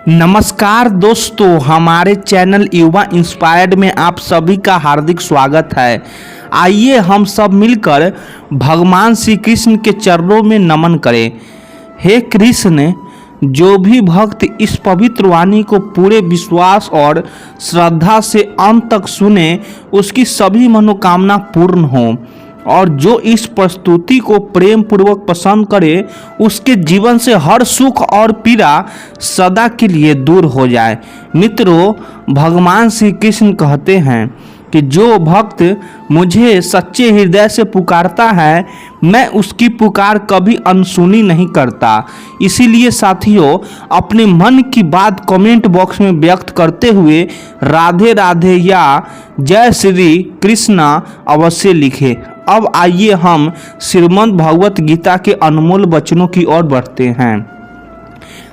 नमस्कार दोस्तों, हमारे चैनल युवा इंस्पायर्ड में आप सभी का हार्दिक स्वागत है। आइए हम सब मिलकर भगवान श्री कृष्ण के चरणों में नमन करें। हे कृष्ण, जो भी भक्त इस पवित्र वाणी को पूरे विश्वास और श्रद्धा से अंत तक सुने, उसकी सभी मनोकामना पूर्ण हो और जो इस प्रस्तुति को प्रेम पूर्वक पसंद करे, उसके जीवन से हर सुख और पीड़ा सदा के लिए दूर हो जाए। मित्रों, भगवान श्री कृष्ण कहते हैं कि जो भक्त मुझे सच्चे हृदय से पुकारता है, मैं उसकी पुकार कभी अनसुनी नहीं करता। इसीलिए साथियों, अपने मन की बात कमेंट बॉक्स में व्यक्त करते हुए राधे राधे या जय श्री कृष्णा अवश्य लिखें। अब आइए हम श्रीमद् भगवत गीता के अनमोल वचनों की ओर बढ़ते हैं।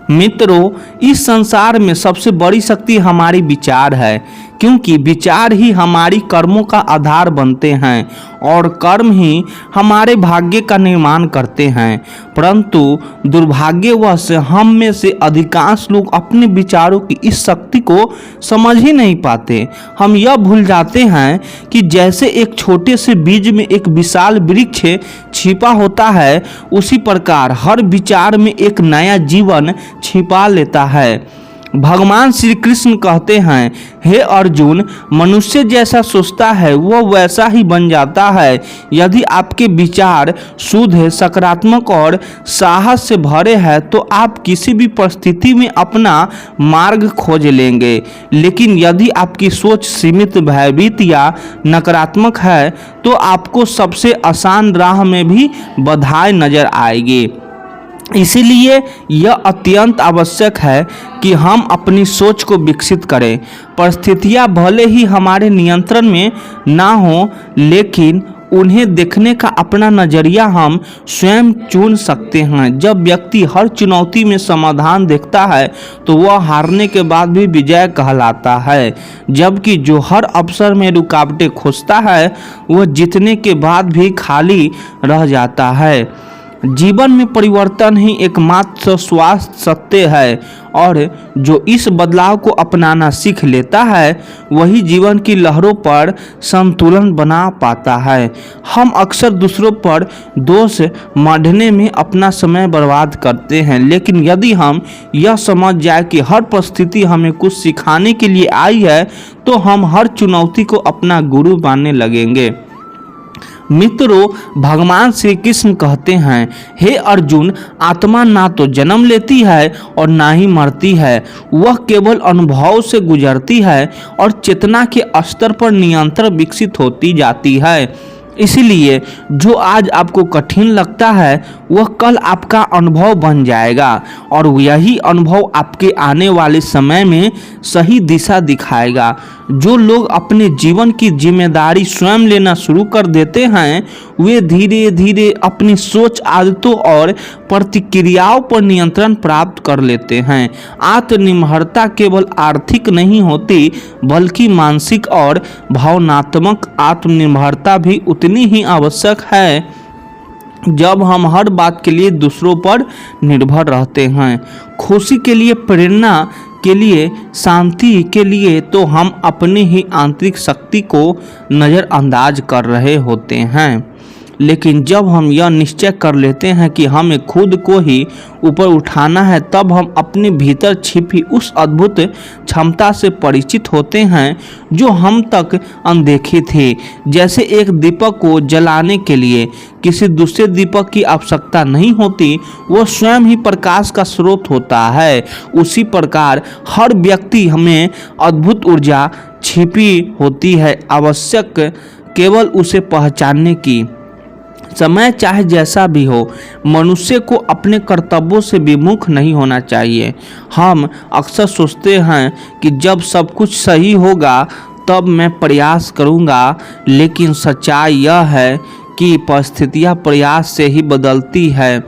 मित्रों, इस संसार में सबसे बड़ी शक्ति हमारी विचार है, क्योंकि विचार ही हमारी कर्मों का आधार बनते हैं और कर्म ही हमारे भाग्य का निर्माण करते हैं। परंतु दुर्भाग्यवश हम में से अधिकांश लोग अपने विचारों की इस शक्ति को समझ ही नहीं पाते। हम यह भूल जाते हैं कि जैसे एक छोटे से बीज में एक विशाल वृक्ष छिपा होता है, उसी प्रकार हर विचार में एक नया जीवन छिपा लेता है। भगवान श्री कृष्ण कहते हैं, हे अर्जुन, मनुष्य जैसा सोचता है वह वैसा ही बन जाता है। यदि आपके विचार शुद्ध, सकारात्मक और साहस से भरे हैं तो आप किसी भी परिस्थिति में अपना मार्ग खोज लेंगे। लेकिन यदि आपकी सोच सीमित, भयभीत या नकारात्मक है तो आपको सबसे आसान राह में भी बाधाएं नजर आएगी। इसीलिए यह अत्यंत आवश्यक है कि हम अपनी सोच को विकसित करें। परिस्थितियां भले ही हमारे नियंत्रण में ना हो, लेकिन उन्हें देखने का अपना नज़रिया हम स्वयं चुन सकते हैं। जब व्यक्ति हर चुनौती में समाधान देखता है तो वह हारने के बाद भी विजय कहलाता है, जबकि जो हर अवसर में रुकावटें खोजता है वह जीतने के बाद भी खाली रह जाता है। जीवन में परिवर्तन ही एकमात्र स्वास्थ्य सत्य है और जो इस बदलाव को अपनाना सीख लेता है वही जीवन की लहरों पर संतुलन बना पाता है। हम अक्सर दूसरों पर दोष मढ़ने में अपना समय बर्बाद करते हैं, लेकिन यदि हम यह समझ जाए कि हर परिस्थिति हमें कुछ सिखाने के लिए आई है तो हम हर चुनौती को अपना गुरु मानने लगेंगे। मित्रों, भगवान श्री कृष्ण कहते हैं, हे अर्जुन, आत्मा ना तो जन्म लेती है और ना ही मरती है, वह केवल अनुभव से गुजरती है और चेतना के स्तर पर निरंतर विकसित होती जाती है। इसलिए जो आज आपको कठिन लगता है वह कल आपका अनुभव बन जाएगा और यही अनुभव आपके आने वाले समय में सही दिशा दिखाएगा। जो लोग अपने जीवन की जिम्मेदारी स्वयं लेना शुरू कर देते हैं वे धीरे धीरे अपनी सोच, आदतों और प्रतिक्रियाओं पर नियंत्रण प्राप्त कर लेते हैं। आत्मनिर्भरता केवल आर्थिक नहीं होती, बल्कि मानसिक और भावनात्मक आत्मनिर्भरता भी उतनी ही आवश्यक है। जब हम हर बात के लिए दूसरों पर निर्भर रहते हैं, खुशी के लिए, प्रेरणा के लिए, शांति के लिए, तो हम अपनी ही आंतरिक शक्ति को नज़रअंदाज कर रहे होते हैं। लेकिन जब हम यह निश्चय कर लेते हैं कि हमें खुद को ही ऊपर उठाना है, तब हम अपने भीतर छिपी उस अद्भुत क्षमता से परिचित होते हैं जो हम तक अनदेखी थी। जैसे एक दीपक को जलाने के लिए किसी दूसरे दीपक की आवश्यकता नहीं होती, वो स्वयं ही प्रकाश का स्रोत होता है। उसी प्रकार हर व्यक्ति हमें अद्भुत ऊर्जा छिपी होती है, आवश्यक केवल उसे पहचानने की। समय चाहे जैसा भी हो, मनुष्य को अपने कर्तव्यों से विमुख नहीं होना चाहिए। हम अक्सर सोचते हैं कि जब सब कुछ सही होगा तब मैं प्रयास करूंगा, लेकिन सच्चाई यह है कि परिस्थितियां प्रयास से ही बदलती है।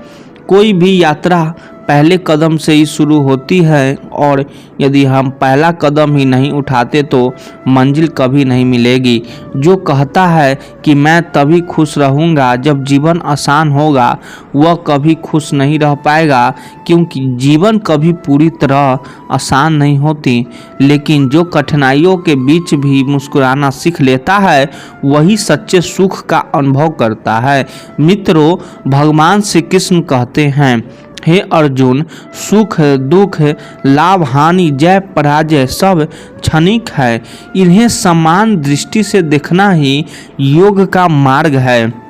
कोई भी यात्रा पहले कदम से ही शुरू होती है और यदि हम पहला कदम ही नहीं उठाते तो मंजिल कभी नहीं मिलेगी। जो कहता है कि मैं तभी खुश रहूँगा जब जीवन आसान होगा, वह कभी खुश नहीं रह पाएगा, क्योंकि जीवन कभी पूरी तरह आसान नहीं होती। लेकिन जो कठिनाइयों के बीच भी मुस्कुराना सीख लेता है, वही सच्चे सुख का अनुभव करता है। मित्रों, भगवान श्री कृष्ण कहते हैं, हे अर्जुन, सुख दुख लाभ हानि जय पराजय सब क्षणिक है। इन्हें समान दृष्टि से देखना ही योग का मार्ग है।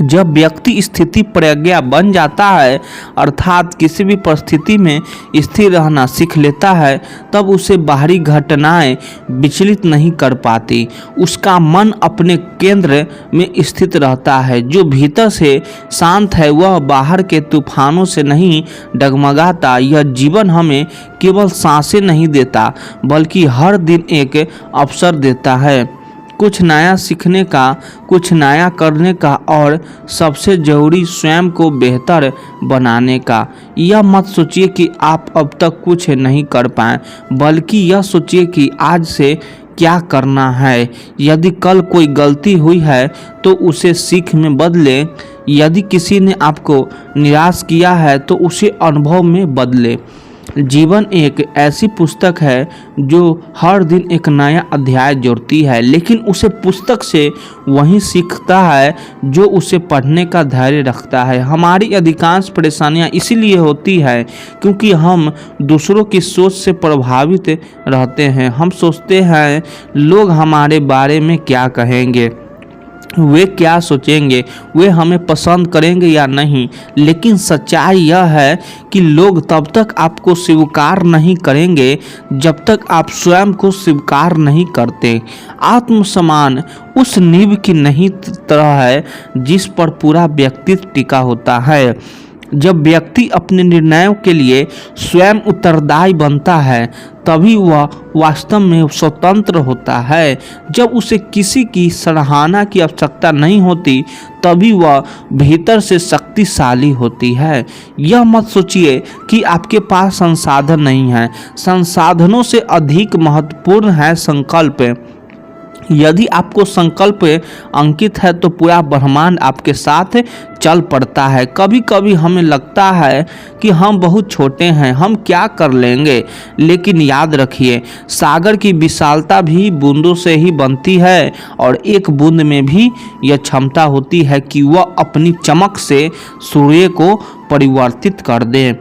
जब व्यक्ति स्थिति प्रज्ञा बन जाता है, अर्थात किसी भी परिस्थिति में स्थिर रहना सीख लेता है, तब उसे बाहरी घटनाएं विचलित नहीं कर पाती। उसका मन अपने केंद्र में स्थित रहता है। जो भीतर से शांत है वह बाहर के तूफानों से नहीं डगमगाता। यह जीवन हमें केवल सांसें नहीं देता, बल्कि हर दिन एक अवसर देता है, कुछ नया सीखने का, कुछ नया करने का और सबसे ज़रूरी स्वयं को बेहतर बनाने का। यह मत सोचिए कि आप अब तक कुछ नहीं कर पाए, बल्कि यह सोचिए कि आज से क्या करना है। यदि कल कोई गलती हुई है तो उसे सीख में बदलें। यदि किसी ने आपको निराश किया है तो उसे अनुभव में बदलें। जीवन एक ऐसी पुस्तक है जो हर दिन एक नया अध्याय जोड़ती है, लेकिन उसे पुस्तक से वही सीखता है जो उसे पढ़ने का धैर्य रखता है। हमारी अधिकांश परेशानियां इसीलिए होती है क्योंकि हम दूसरों की सोच से प्रभावित रहते हैं। हम सोचते हैं लोग हमारे बारे में क्या कहेंगे, वे क्या सोचेंगे, वे हमें पसंद करेंगे या नहीं। लेकिन सच्चाई यह है कि लोग तब तक आपको स्वीकार नहीं करेंगे जब तक आप स्वयं को स्वीकार नहीं करते। आत्मसम्मान उस नींव की नहीं तरह है जिस पर पूरा व्यक्तित्व टिका होता है। जब व्यक्ति अपने निर्णयों के लिए स्वयं उत्तरदायी बनता है, तभी वह वास्तव में स्वतंत्र होता है। जब उसे किसी की सराहना की आवश्यकता नहीं होती, तभी वह भीतर से शक्तिशाली होती है। यह मत सोचिए कि आपके पास संसाधन नहीं है। संसाधनों से अधिक महत्वपूर्ण है संकल्प। यदि आपको संकल्प अंकित है तो पूरा ब्रह्मांड आपके साथ चल पड़ता है। कभी कभी हमें लगता है कि हम बहुत छोटे हैं, हम क्या कर लेंगे, लेकिन याद रखिए, सागर की विशालता भी बूंदों से ही बनती है और एक बूंद में भी यह क्षमता होती है कि वह अपनी चमक से सूर्य को परिवर्तित कर दे।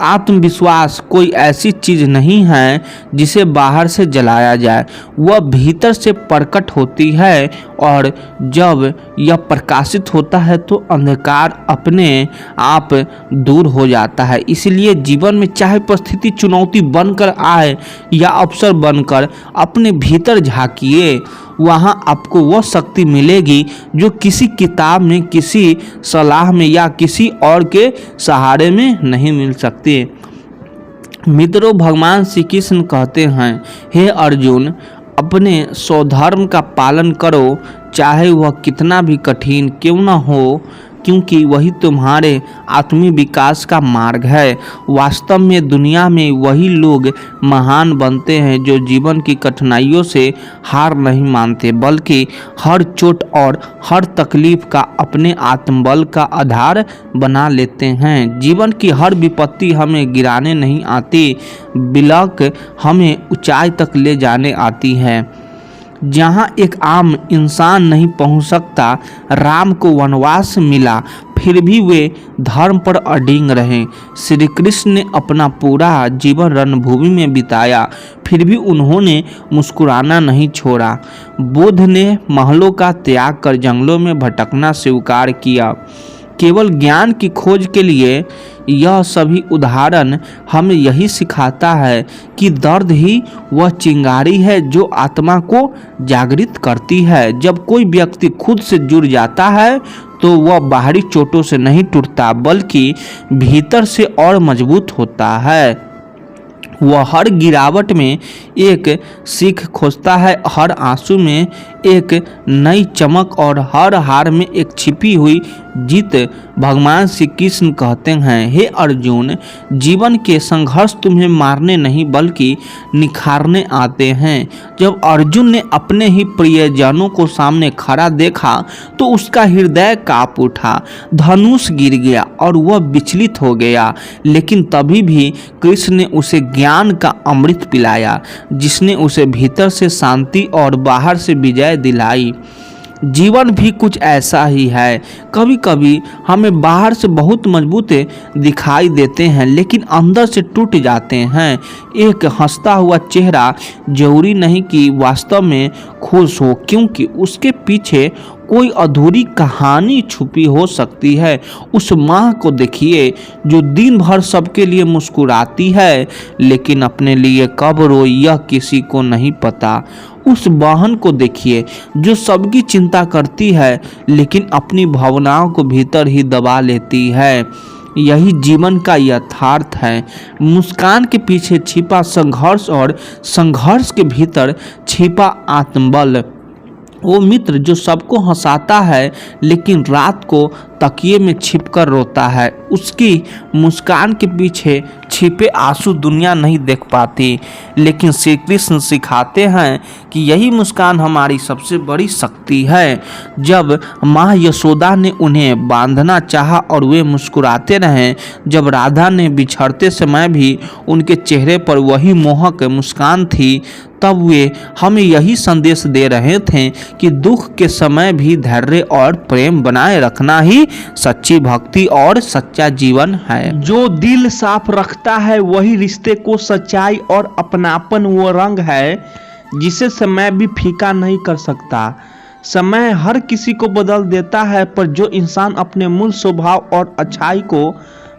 आत्मविश्वास कोई ऐसी चीज नहीं है जिसे बाहर से जलाया जाए, वह भीतर से प्रकट होती है और जब यह प्रकाशित होता है तो अंधकार अपने आप दूर हो जाता है। इसलिए जीवन में चाहे परिस्थिति चुनौती बनकर आए या अवसर बनकर, अपने भीतर झांकिए। वहाँ आपको वह शक्ति मिलेगी जो किसी किताब में, किसी सलाह में या किसी और के सहारे में नहीं मिल सकती। मित्रों, भगवान श्री कृष्ण कहते हैं, हे अर्जुन, अपने स्वधर्म का पालन करो, चाहे वह कितना भी कठिन क्यों न हो, क्योंकि वही तुम्हारे आत्मीय विकास का मार्ग है। वास्तव में दुनिया में वही लोग महान बनते हैं जो जीवन की कठिनाइयों से हार नहीं मानते, बल्कि हर चोट और हर तकलीफ का अपने आत्मबल का आधार बना लेते हैं। जीवन की हर विपत्ति हमें गिराने नहीं आती, बल्कि हमें ऊंचाई तक ले जाने आती है। जहाँ एक आम इंसान नहीं पहुँच सकता। राम को वनवास मिला, फिर भी वे धर्म पर अडिग रहे। श्री कृष्ण ने अपना पूरा जीवन रणभूमि में बिताया, फिर भी उन्होंने मुस्कुराना नहीं छोड़ा। बुद्ध ने महलों का त्याग कर जंगलों में भटकना स्वीकार किया, केवल ज्ञान की खोज के लिए। यह सभी उदाहरण हमें यही सिखाता है कि दर्द ही वह चिंगारी है जो आत्मा को जागृत करती है। जब कोई व्यक्ति खुद से जुड़ जाता है तो वह बाहरी चोटों से नहीं टूटता, बल्कि भीतर से और मजबूत होता है। वह हर गिरावट में एक सीख खोजता है, हर आंसू में एक नई चमक और हर हार में एक छिपी हुई जीत। भगवान श्री कृष्ण कहते हैं, हे अर्जुन, जीवन के संघर्ष तुम्हें मारने नहीं बल्कि निखारने आते हैं। जब अर्जुन ने अपने ही प्रियजनों को सामने खड़ा देखा तो उसका हृदय कांप उठा, धनुष गिर गया और वह विचलित हो गया। लेकिन तभी भी कृष्ण ने उसे ज्ञान का अमृत पिलाया, जिसने उसे भीतर से शांति और बाहर से विजय दिलाई। जीवन भी कुछ ऐसा ही है। कभी कभी हमें बाहर से बहुत मजबूत दिखाई देते हैं लेकिन अंदर से टूट जाते हैं। एक हंसता हुआ चेहरा जरूरी नहीं कि वास्तव में खुश हो, क्योंकि उसके पीछे कोई अधूरी कहानी छुपी हो सकती है। उस माँ को देखिए जो दिन भर सबके लिए मुस्कुराती है लेकिन अपने लिए कब रोई यह किसी को नहीं पता। उस बहन को देखिए जो सबकी चिंता करती है लेकिन अपनी भावनाओं को भीतर ही दबा लेती है। यही जीवन का यथार्थ है। मुस्कान के पीछे छिपा संघर्ष और संघर्ष के भीतर छिपा आत्मबल। वो मित्र जो सबको हंसाता है लेकिन रात को तकिए में छिपकर रोता है, उसकी मुस्कान के पीछे छिपे आंसू दुनिया नहीं देख पाती। लेकिन श्री कृष्ण सिखाते हैं कि यही मुस्कान हमारी सबसे बड़ी शक्ति है। जब माँ यशोदा ने उन्हें बांधना चाहा और वे मुस्कुराते रहे, जब राधा ने बिछड़ते समय भी उनके चेहरे पर वही मोहक मुस्कान थी, तब वे हमें यही संदेश दे रहे थे कि दुख के समय भी धैर्य और प्रेम बनाए रखना ही सच्ची भक्ति और सच्चा जीवन है। जो दिल साफ रखता है वही रिश्ते को सच्चाई और अपनापन वो रंग है जिसे समय भी फीका नहीं कर सकता। समय हर किसी को बदल देता है, पर जो इंसान अपने मूल स्वभाव और अच्छाई को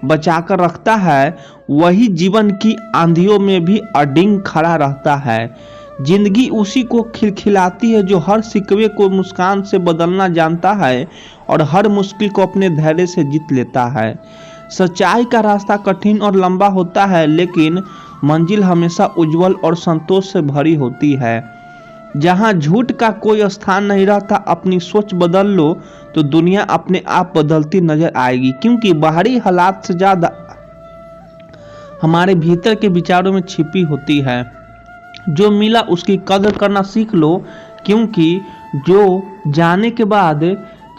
बचाकर रखता है वही जीवन की आंधियों में भी अडिग खड़ा रहता है। जिंदगी उसी को खिलखिलाती है जो हर शिकवे को मुस्कान से बदलना जानता है और हर मुश्किल को अपने धैर्य से जीत लेता है। सच्चाई का रास्ता कठिन और लंबा होता है लेकिन मंजिल हमेशा उज्जवल और संतोष से भरी होती है। जहाँ झूठ का कोई स्थान नहीं रहता, अपनी सोच बदल लो तो दुनिया अपने आप बदलती नजर आएगी, क्योंकि बाहरी हालात से ज्यादा हमारे भीतर के विचारों में छिपी होती है। जो मिला उसकी कदर करना सीख लो, क्योंकि जो जाने के बाद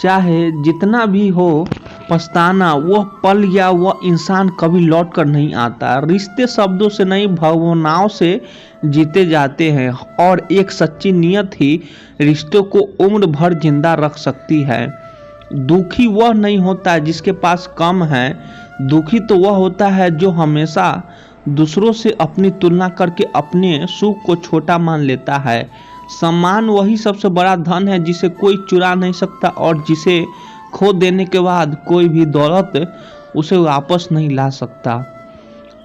चाहे जितना भी हो पछताना, वह पल या वह इंसान कभी लौट कर नहीं आता। रिश्ते शब्दों से नहीं भावनाओं से जीते जाते हैं और एक सच्ची नियत ही रिश्तों को उम्र भर जिंदा रख सकती है। दुखी वह नहीं होता जिसके पास कम है, दुखी तो वह होता है जो हमेशा दूसरों से अपनी तुलना करके अपने सुख को छोटा मान लेता है। सम्मान वही सबसे बड़ा धन है जिसे कोई चुरा नहीं सकता और जिसे खो देने के बाद कोई भी दौलत उसे वापस नहीं ला सकता।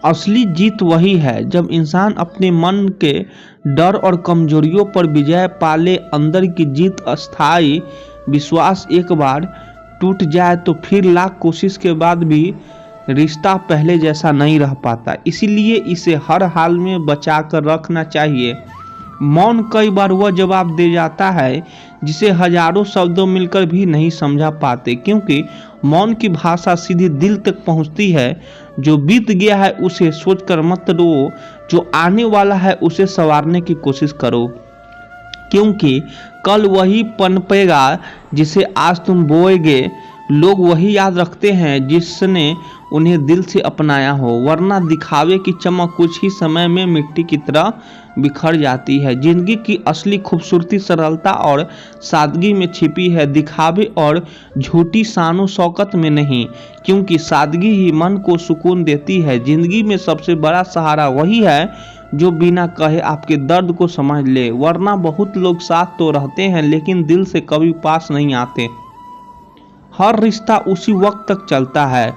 असली जीत वही है जब इंसान अपने मन के डर और कमजोरियों पर विजय पाले। अंदर की जीत अस्थाई विश्वास एक बार टूट जाए तो फिर लाख कोशिश के बाद भी रिश्ता पहले जैसा नहीं रह पाता। इसीलिए इसे हर हाल में बचा कर रखना चाहिए। मौन कई बार वह जवाब दे जाता है जिसे हजारों शब्दों मिलकर भी नहीं समझा पाते, क्योंकि मौन की भाषा सीधी दिल तक पहुंचती है। जो बीत गया है उसे सोचकर मत रो, जो आने वाला है उसे संवारने की कोशिश करो, क्योंकि कल वही पनपेगा जिसे आज तुम बोएगे। लोग वही याद रखते हैं जिसने उन्हें दिल से अपनाया हो, वरना दिखावे की चमक कुछ ही समय में मिट्टी की तरह बिखर जाती है। जिंदगी की असली खूबसूरती सरलता और सादगी में छिपी है, दिखावे और झूठी शानो शौकत में नहीं, क्योंकि सादगी ही मन को सुकून देती है। जिंदगी में सबसे बड़ा सहारा वही है जो बिना कहे आपके दर्द को समझ ले, वरना बहुत लोग साथ तो रहते हैं लेकिन दिल से कभी पास नहीं आते। हर रिश्ता उसी वक्त तक चलता है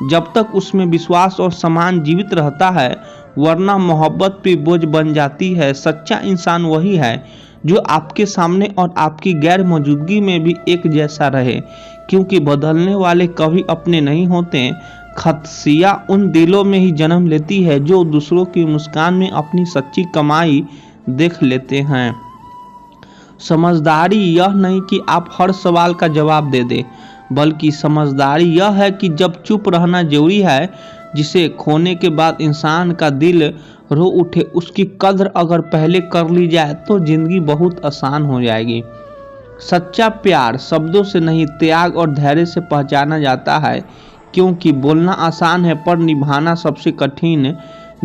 जब तक उसमें विश्वास और सम्मान जीवित रहता है, वरना मोहब्बत पे बोझ बन जाती है। सच्चा इंसान वही है जो आपके सामने और आपकी गैर मौजूदगी में भी एक जैसा रहे, क्योंकि बदलने वाले कभी अपने नहीं होते। खतसिया उन दिलों में ही जन्म लेती है जो दूसरों की मुस्कान में अपनी सच्ची कमाई देख लेते हैं। समझदारी यह नहीं कि आप हर सवाल का जवाब दे दें, बल्कि समझदारी यह है कि जब चुप रहना जरूरी है, जिसे खोने के बाद इंसान का दिल रो उठे, उसकी कद्र अगर पहले कर ली जाए तो जिंदगी बहुत आसान हो जाएगी। सच्चा प्यार शब्दों से नहीं, त्याग और धैर्य से पहचाना जाता है, क्योंकि बोलना आसान है पर निभाना सबसे कठिन।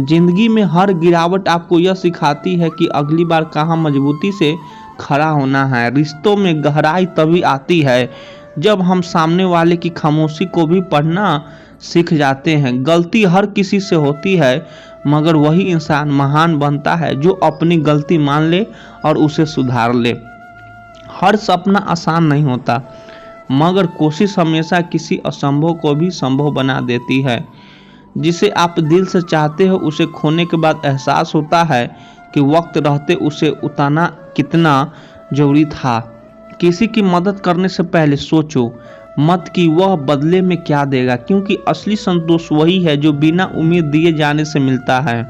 जिंदगी में हर गिरावट आपको यह सिखाती है कि अगली बार कहाँ मजबूती से खड़ा होना है। रिश्तों में गहराई तभी आती है जब हम सामने वाले की खामोशी को भी पढ़ना सीख जाते हैं। गलती हर किसी से होती है, मगर वही इंसान महान बनता है जो अपनी गलती मान ले और उसे सुधार ले। हर सपना आसान नहीं होता, मगर कोशिश हमेशा किसी असंभव को भी संभव बना देती है। जिसे आप दिल से चाहते हो, उसे खोने के बाद एहसास होता है कि वक्त रहते उसे उतारना कितना जरूरी था। किसी की मदद करने से पहले सोचो मत कि वह बदले में क्या देगा, क्योंकि असली संतोष वही है जो बिना उम्मीद दिए जाने से मिलता है।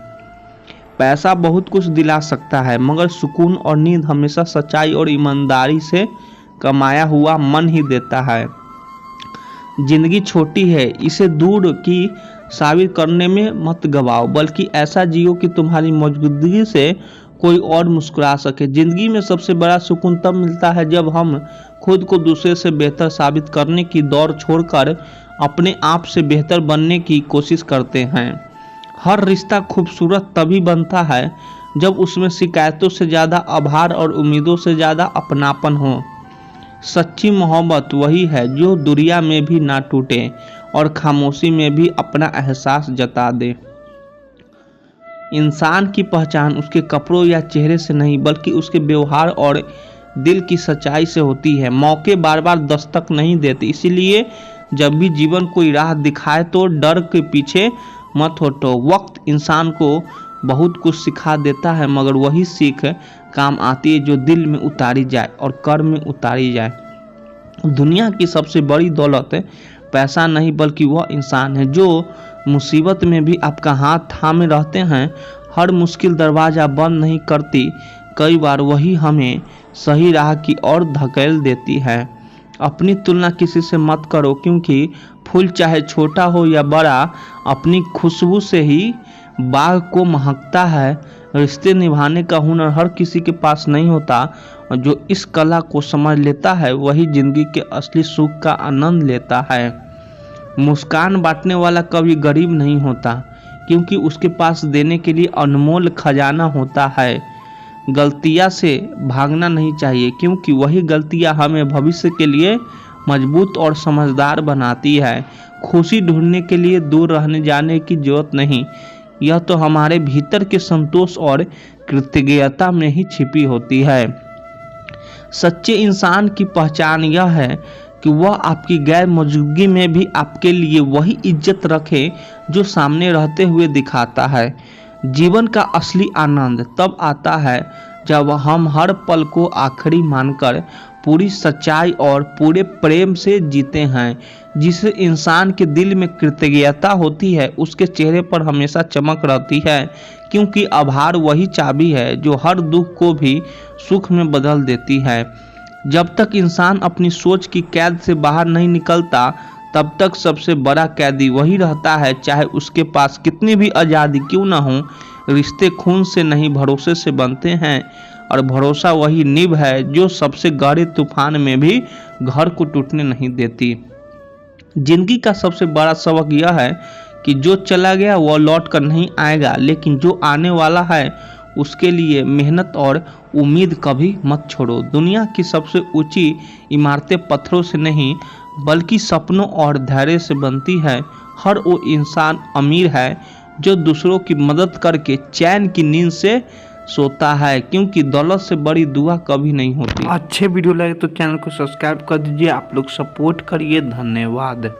पैसा बहुत कुछ दिला सकता है, मगर सुकून और नींद हमेशा सच्चाई और ईमानदारी से कमाया हुआ मन ही देता है। जिंदगी छोटी है, इसे दूर की साबित करने में मत गवाओ, बल्कि ऐसा जियो कि तुम्हारी मौजूदगी से कोई और मुस्कुरा सके। जिंदगी में सबसे बड़ा सुकून तब मिलता है जब हम खुद को दूसरे से बेहतर साबित करने की दौड़ छोड़कर अपने आप से बेहतर बनने की कोशिश करते हैं। हर रिश्ता खूबसूरत तभी बनता है जब उसमें शिकायतों से ज़्यादा आभार और उम्मीदों से ज़्यादा अपनापन हो। सच्ची मोहब्बत वही है जो दुनिया में भी ना टूटे और खामोशी में भी अपना एहसास जता दे। इंसान की पहचान उसके कपड़ों या चेहरे से नहीं, बल्कि उसके व्यवहार और दिल की सच्चाई से होती है। मौके बार बार दस्तक नहीं देते, इसीलिए जब भी जीवन कोई राह दिखाए तो डर के पीछे मत हटो। वक्त इंसान को बहुत कुछ सिखा देता है, मगर वही सीख काम आती है जो दिल में उतारी जाए और कर्म में उतारी जाए। दुनिया की सबसे बड़ी दौलत पैसा नहीं, बल्कि वह इंसान है जो मुसीबत में भी आपका हाथ थामे रहते हैं। हर मुश्किल दरवाज़ा बंद नहीं करती, कई बार वही हमें सही राह की ओर धकेल देती है। अपनी तुलना किसी से मत करो, क्योंकि फूल चाहे छोटा हो या बड़ा, अपनी खुशबू से ही बाग को महकता है। रिश्ते निभाने का हुनर हर किसी के पास नहीं होता, और जो इस कला को समझ लेता है वही जिंदगी के असली सुख का आनंद लेता है। मुस्कान बांटने वाला कभी गरीब नहीं होता, क्योंकि उसके पास देने के लिए अनमोल खजाना होता है। गलतियां से भागना नहीं चाहिए, क्योंकि वही गलतियां हमें भविष्य के लिए मजबूत और समझदार बनाती है। खुशी ढूंढने के लिए दूर रहने जाने की जरूरत नहीं, यह तो हमारे भीतर के संतोष और कृतज्ञता में ही छिपी होती है। सच्चे इंसान की पहचान यह है कि वह आपकी गैर मौजूदगी में भी आपके लिए वही इज्जत रखे जो सामने रहते हुए दिखाता है। जीवन का असली आनंद तब आता है जब हम हर पल को आखिरी मानकर पूरी सच्चाई और पूरे प्रेम से जीते हैं। जिस इंसान के दिल में कृतज्ञता होती है, उसके चेहरे पर हमेशा चमक रहती है, क्योंकि आभार वही चाबी है जो हर दुख को भी सुख में बदल देती है। जब तक इंसान अपनी सोच की कैद से बाहर नहीं निकलता, तब तक सबसे बड़ा कैदी वही रहता है, चाहे उसके पास कितनी भी आज़ादी क्यों ना हो। रिश्ते खून से नहीं, भरोसे से बनते हैं, और भरोसा वही नींव है जो सबसे गहरे तूफान में भी घर को टूटने नहीं देती। जिंदगी का सबसे बड़ा सबक यह है कि जो चला गया वह लौट कर नहीं आएगा, लेकिन जो आने वाला है उसके लिए मेहनत और उम्मीद कभी मत छोड़ो। दुनिया की सबसे ऊंची इमारतें पत्थरों से नहीं, बल्कि सपनों और धैर्य से बनती है। हर वो इंसान अमीर है जो दूसरों की मदद करके चैन की नींद से सोता है, क्योंकि दौलत से बड़ी दुआ कभी नहीं होती। अच्छे वीडियो लगे तो चैनल को सब्सक्राइब कर दीजिए। आप लोग सपोर्ट करिए। धन्यवाद।